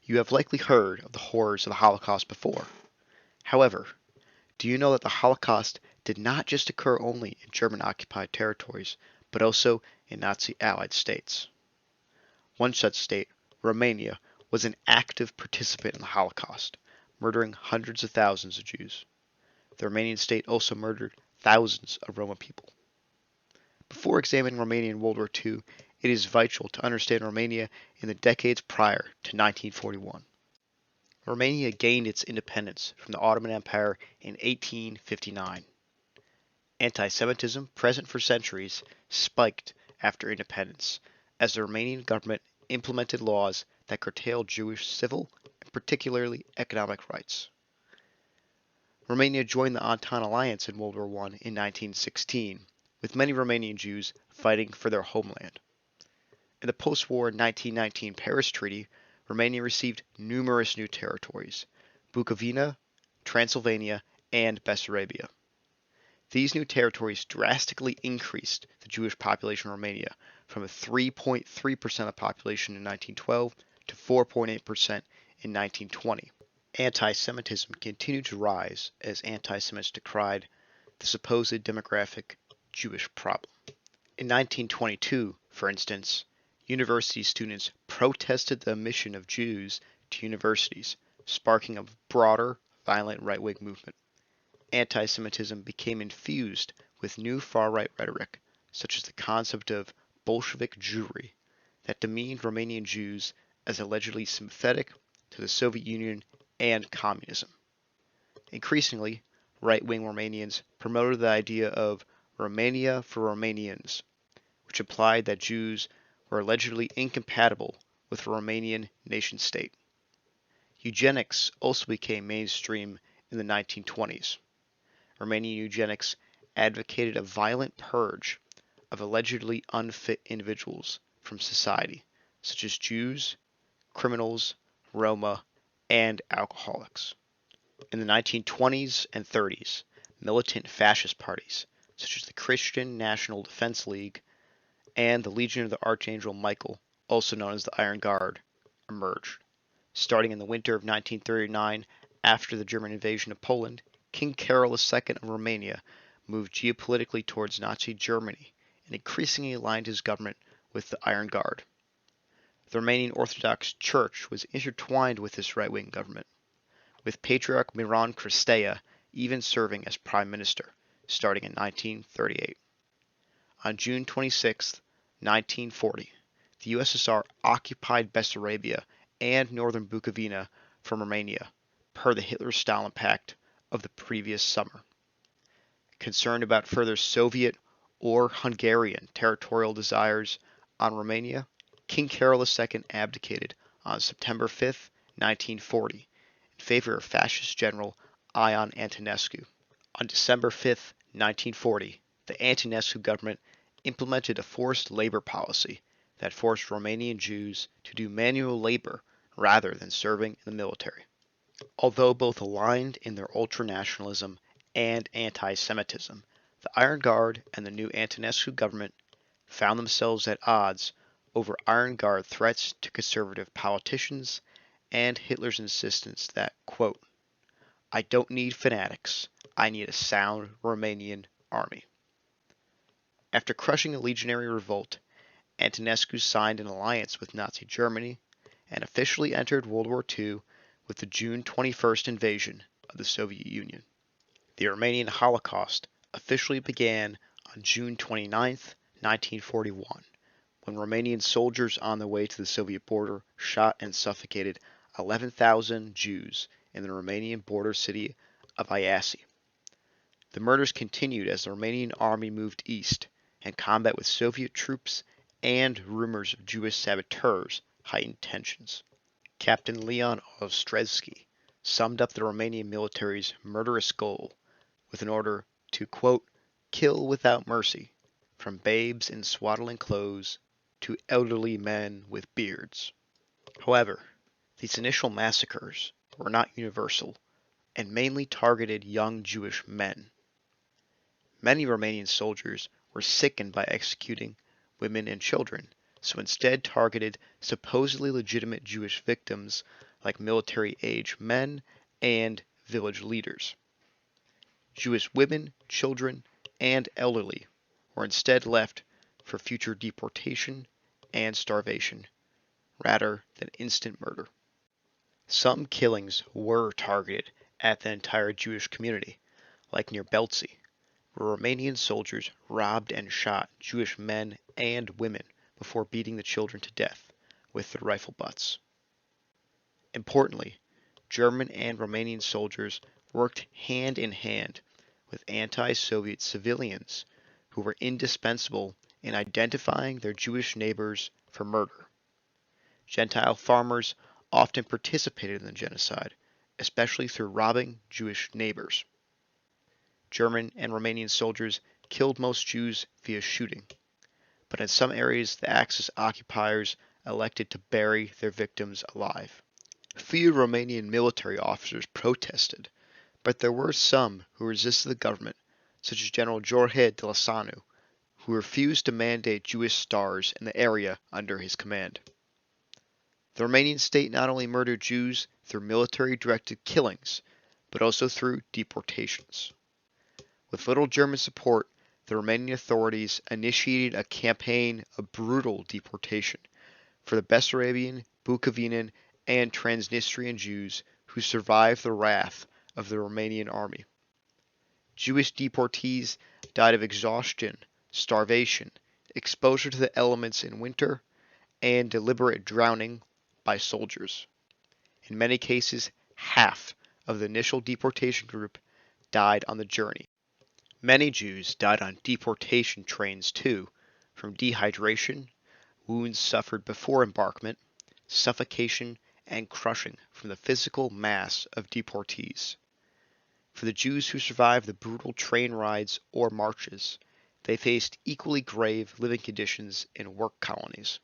You have likely heard of the horrors of the Holocaust before. However, do you know that the Holocaust did not just occur only in German-occupied territories, but also in Nazi-allied states? One such state, Romania, was an active participant in the Holocaust, murdering hundreds of thousands of Jews. The Romanian state also murdered thousands of Roma people. Before examining Romania in World War II, it is vital to understand Romania in the decades prior to 1941. Romania gained its independence from the Ottoman Empire in 1859. Antisemitism, present for centuries, spiked after independence as the Romanian government implemented laws that curtailed Jewish civil and particularly economic rights. Romania joined the Entente Alliance in World War I in 1916, with many Romanian Jews fighting for their homeland. In the post-war 1919 Paris Treaty, Romania received numerous new territories: Bukovina, Transylvania, and Bessarabia. These new territories drastically increased the Jewish population in Romania from 3.3% of the population in 1912 to 4.8% in 1920. Anti-Semitism continued to rise as anti-Semites decried the supposed demographic Jewish problem. In 1922, for instance, university students protested the admission of Jews to universities, sparking a broader, violent right-wing movement. Anti-Semitism became infused with new far-right rhetoric, such as the concept of Bolshevik Jewry, that demeaned Romanian Jews as allegedly sympathetic to the Soviet Union and communism. Increasingly, right-wing Romanians promoted the idea of Romania for Romanians, which implied that Jews were allegedly incompatible with a Romanian nation-state. Eugenics also became mainstream in the 1920s. Romanian eugenics advocated a violent purge of allegedly unfit individuals from society, such as Jews, criminals, Roma, and alcoholics. In the 1920s and 30s, militant fascist parties, such as the Christian National Defense League and the Legion of the Archangel Michael, also known as the Iron Guard, emerged. Starting in the winter of 1939, after the German invasion of Poland, King Carol II of Romania moved geopolitically towards Nazi Germany and increasingly aligned his government with the Iron Guard. The Romanian Orthodox Church was intertwined with this right-wing government, with Patriarch Miron Cristea even serving as prime minister, starting in 1938. On June 26, 1940, the USSR occupied Bessarabia and northern Bukovina from Romania, per the Hitler-Stalin Pact of the previous summer. Concerned about further Soviet or Hungarian territorial desires on Romania, King Carol II abdicated on September 5, 1940, in favor of fascist general Ion Antonescu. On December 5, 1940, the Antonescu government implemented a forced labor policy that forced Romanian Jews to do manual labor rather than serving in the military. Although both aligned in their ultranationalism and anti-Semitism, the Iron Guard and the new Antonescu government found themselves at odds over Iron Guard threats to conservative politicians and Hitler's insistence that, quote, "I don't need fanatics, I need a sound Romanian army." After crushing a legionary revolt, Antonescu signed an alliance with Nazi Germany and officially entered World War II with the June 21st invasion of the Soviet Union. The Romanian Holocaust officially began on June 29, 1941, when Romanian soldiers on their way to the Soviet border shot and suffocated 11,000 Jews in the Romanian border city of Iasi. The murders continued as the Romanian army moved east, and combat with Soviet troops and rumors of Jewish saboteurs heightened tensions. Captain Leon Ostrevsky summed up the Romanian military's murderous goal with an order to, quote, "kill without mercy, from babes in swaddling clothes to elderly men with beards." However, these initial massacres were not universal and mainly targeted young Jewish men. Many Romanian soldiers were sickened by executing women and children, so instead targeted supposedly legitimate Jewish victims like military-age men and village leaders. Jewish women, children, and elderly were instead left for future deportation and starvation, rather than instant murder. Some killings were targeted at the entire Jewish community, like near Belzec, where Romanian soldiers robbed and shot Jewish men and women before beating the children to death with their rifle butts. Importantly, German and Romanian soldiers worked hand in hand with anti-Soviet civilians who were indispensable in identifying their Jewish neighbors for murder. Gentile farmers often participated in the genocide, especially through robbing Jewish neighbors. German and Romanian soldiers killed most Jews via shooting, but in some areas the Axis occupiers elected to bury their victims alive. Few Romanian military officers protested, but there were some who resisted the government, such as General George Delasanu, who refused to mandate Jewish stars in the area under his command. The Romanian state not only murdered Jews through military-directed killings, but also through deportations. With little German support, the Romanian authorities initiated a campaign of brutal deportation for the Bessarabian, Bukovinan, and Transnistrian Jews who survived the wrath of the Romanian army. Jewish deportees died of exhaustion, starvation, exposure to the elements in winter, and deliberate drowning by soldiers. In many cases, half of the initial deportation group died on the journey. Many Jews died on deportation trains too, from dehydration, wounds suffered before embarkment, suffocation, and crushing from the physical mass of deportees. For the Jews who survived the brutal train rides or marches, they faced equally grave living conditions in work colonies.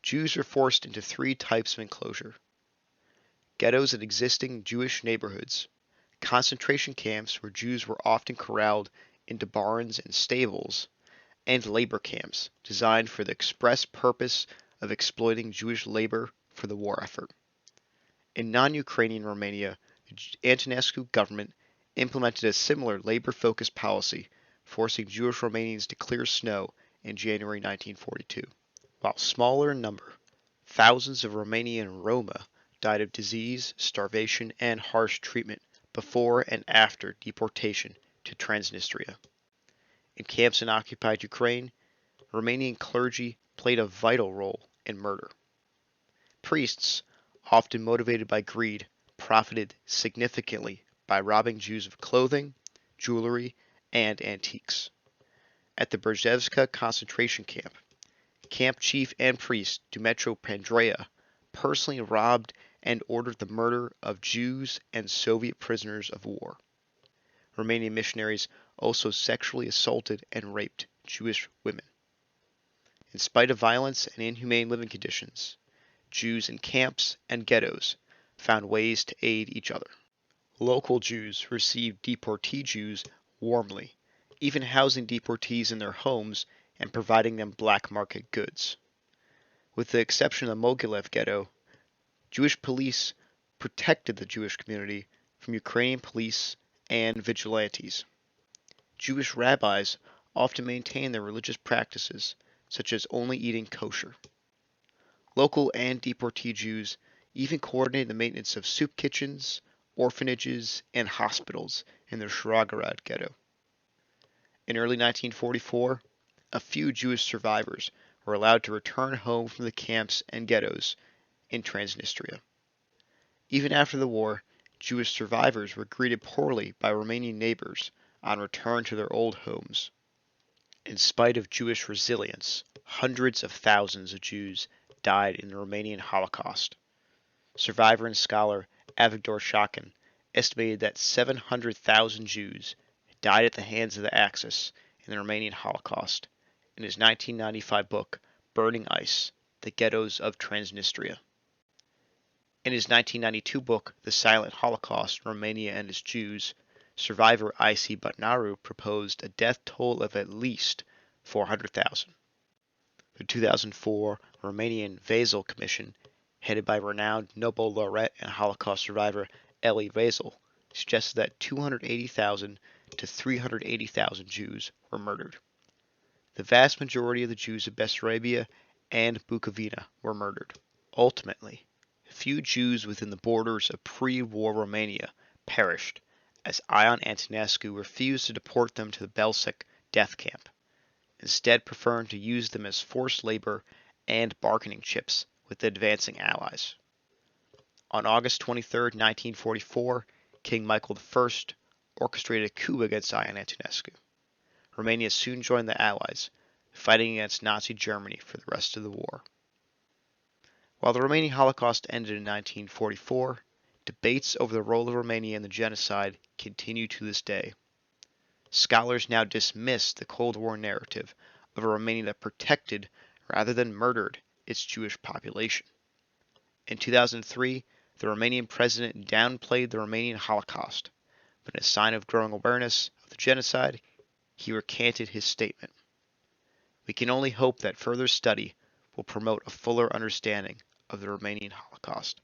Jews were forced into three types of enclosure: ghettos in existing Jewish neighborhoods, concentration camps where Jews were often corralled into barns and stables, and labor camps designed for the express purpose of exploiting Jewish labor for the war effort. In non-Ukrainian Romania, the Antonescu government implemented a similar labor-focused policy, forcing Jewish Romanians to clear snow in January 1942. While smaller in number, thousands of Romanian Roma died of disease, starvation, and harsh treatment before and after deportation to Transnistria. In camps in occupied Ukraine, Romanian clergy played a vital role in murder. Priests, often motivated by greed, profited significantly by robbing Jews of clothing, jewelry, and antiques. At the Bergh concentration camp, camp chief and priest Dumitru Pandrea personally robbed and ordered the murder of Jews and Soviet prisoners of war. Romanian missionaries also sexually assaulted and raped Jewish women. In spite of violence and inhumane living conditions, Jews in camps and ghettos found ways to aid each other. Local Jews received deportee Jews warmly, even housing deportees in their homes and providing them black market goods. With the exception of the Mogilev ghetto, Jewish police protected the Jewish community from Ukrainian police and vigilantes. Jewish rabbis often maintained their religious practices, such as only eating kosher. Local and deportee Jews even coordinated the maintenance of soup kitchens, orphanages, and hospitals in the Sharagorod ghetto. In early 1944, a few Jewish survivors were allowed to return home from the camps and ghettos in Transnistria. Even after the war, Jewish survivors were greeted poorly by Romanian neighbors on return to their old homes. In spite of Jewish resilience, hundreds of thousands of Jews died in the Romanian Holocaust. Survivor and scholar Avigdor Shakin estimated that 700,000 Jews died at the hands of the Axis in the Romanian Holocaust in his 1995 book, Burning Ice: The Ghettos of Transnistria. In his 1992 book, The Silent Holocaust, Romania and its Jews, survivor I.C. Butnaru proposed a death toll of at least 400,000. The 2004 Romanian Vasil Commission headed by renowned Nobel laureate and Holocaust survivor Elie Wiesel, suggested that 280,000 to 380,000 Jews were murdered. The vast majority of the Jews of Bessarabia and Bukovina were murdered. Ultimately, few Jews within the borders of pre-war Romania perished, as Ion Antonescu refused to deport them to the Belzec death camp, instead preferring to use them as forced labor and bargaining chips with the advancing Allies. On August 23, 1944, King Michael I orchestrated a coup against Ion Antonescu. Romania soon joined the Allies, fighting against Nazi Germany for the rest of the war. While the Romanian Holocaust ended in 1944, debates over the role of Romania in the genocide continue to this day. Scholars now dismiss the Cold War narrative of a Romania that protected rather than murdered its Jewish population. In 2003, the Romanian president downplayed the Romanian Holocaust, but in a sign of growing awareness of the genocide, he recanted his statement. We can only hope that further study will promote a fuller understanding of the Romanian Holocaust.